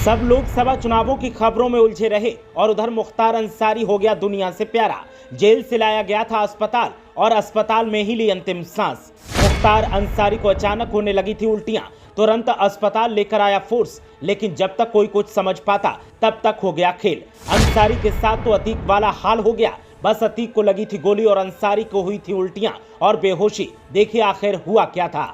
सब लोकसभा चुनावों की खबरों में उलझे रहे और उधर मुख्तार अंसारी हो गया दुनिया से प्यारा। जेल से लाया गया था अस्पताल और अस्पताल में ही ली अंतिम सांस। मुख्तार अंसारी को अचानक होने लगी थी उल्टियां, तुरंत अस्पताल लेकर आया फोर्स, लेकिन जब तक कोई कुछ समझ पाता तब तक हो गया खेल। अंसारी के साथ तो अतीक वाला हाल हो गया। बस अतीक को लगी थी गोली और अंसारी को हुई थी उल्टियां और बेहोशी। देखिए आखिर हुआ क्या था।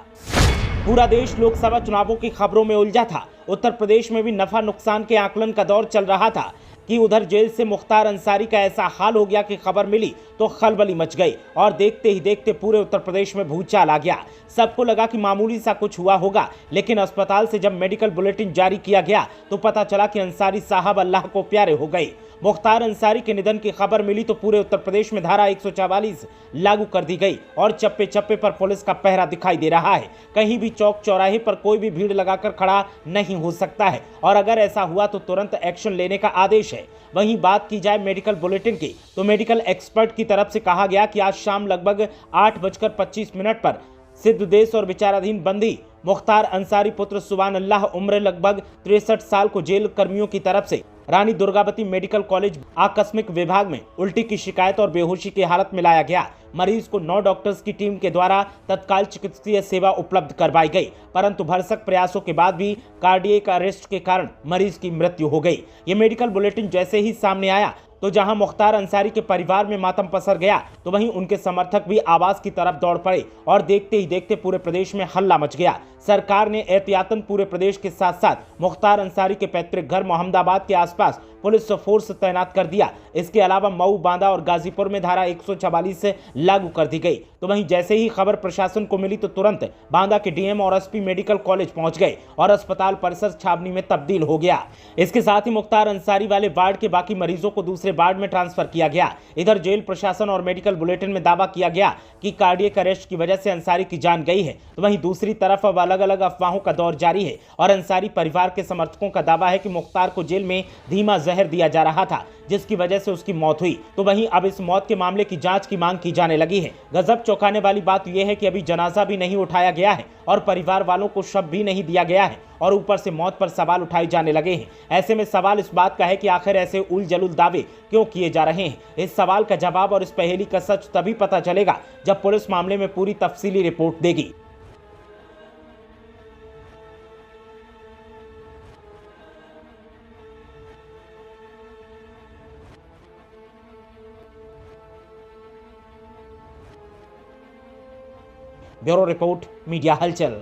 पूरा देश लोकसभा चुनावों की खबरों में उलझा था। उत्तर प्रदेश में भी नफा नुकसान के आकलन का दौर चल रहा था कि उधर जेल से मुख्तार अंसारी का ऐसा हाल हो गया कि खबर मिली तो खलबली मच गई और देखते ही देखते पूरे उत्तर प्रदेश में भूचाल आ गया। सबको लगा कि मामूली सा कुछ हुआ होगा, लेकिन अस्पताल से जब मेडिकल बुलेटिन जारी किया गया तो पता चला कि अंसारी साहब अल्लाह को प्यारे हो गए। मुख्तार अंसारी के निधन की खबर मिली तो पूरे उत्तर प्रदेश में धारा 144 लागू कर दी गई और चप्पे चप्पे पर पुलिस का पहरा दिखाई दे रहा है। कहीं भी चौक चौराहे पर कोई भी भीड़ लगाकर खड़ा नहीं हो सकता है और अगर ऐसा हुआ तो तुरंत एक्शन लेने का आदेश है। वहीं बात की जाए मेडिकल बुलेटिन की तो मेडिकल एक्सपर्ट की तरफ से कहा गया कि आज शाम लगभग 8:25 पर सिद्धदेश और विचाराधीन बंदी मुख्तार अंसारी पुत्र सुभान अल्लाह उम्र लगभग 63 साल को जेल कर्मियों की तरफ से रानी दुर्गावती मेडिकल कॉलेज आकस्मिक विभाग में उल्टी की शिकायत और बेहोशी की हालत में लाया गया। मरीज को 9 डॉक्टर्स की टीम के द्वारा तत्काल चिकित्सीय सेवा उपलब्ध करवाई गई, परंतु भरसक प्रयासों के बाद भी कार्डियक अरेस्ट के कारण मरीज की मृत्यु हो गई। ये मेडिकल बुलेटिन जैसे ही सामने आया तो जहां मुख्तार अंसारी के परिवार में मातम पसर गया तो वहीं उनके समर्थक भी आवाज की तरफ दौड़ पड़े और देखते ही देखते पूरे प्रदेश में हल्ला मच गया। सरकार ने एहतियातन पूरे प्रदेश के साथ साथ मुख्तार अंसारी के पैतृक घर मोहम्मदाबाद के आसपास पुलिस फोर्स तैनात कर दिया। इसके अलावा मऊ, बांदा और गाजीपुर में धारा 144 लागू कर दी गई। तो वहीं जैसे ही खबर प्रशासन को मिली तो तुरंत बांदा के डीएम और एसपी मेडिकल कॉलेज पहुंच गए और अस्पताल परिसर छावनी में तब्दील हो गया। इसके साथ ही मुख्तार अंसारी वाले वार्ड के बाकी मरीजों को दूसरे वार्ड में ट्रांसफर किया गया। इधर जेल प्रशासन और मेडिकल बुलेटिन में दावा किया गया कि कार्डियक अरेस्ट की वजह से अंसारी की जान गई है, तो वहीं दूसरी तरफ अब अलग अलग अफवाहों का दौर जारी है और अंसारी परिवार के समर्थकों का दावा है कि मुख्तार को जेल में धीमा जहर दिया जा रहा था जिसकी वजह से उसकी मौत हुई। तो वहीं अब इस मौत के मामले की जांच की मांग की जाने लगी है। गजब चौंकाने वाली बात यह है कि अभी जनाजा भी नहीं उठाया गया है और परिवार वालों को शव भी नहीं दिया गया है और ऊपर से मौत पर सवाल उठाए जाने लगे हैं। ऐसे में सवाल इस बात का है कि आखिर ऐसे उल जलूल दावे क्यों किए जा रहे हैं। इस सवाल का जवाब और इस पहेली का सच तभी पता चलेगा जब पुलिस मामले में पूरी तफसीली रिपोर्ट देगी। ब्यूरो रिपोर्ट, मीडिया हलचल।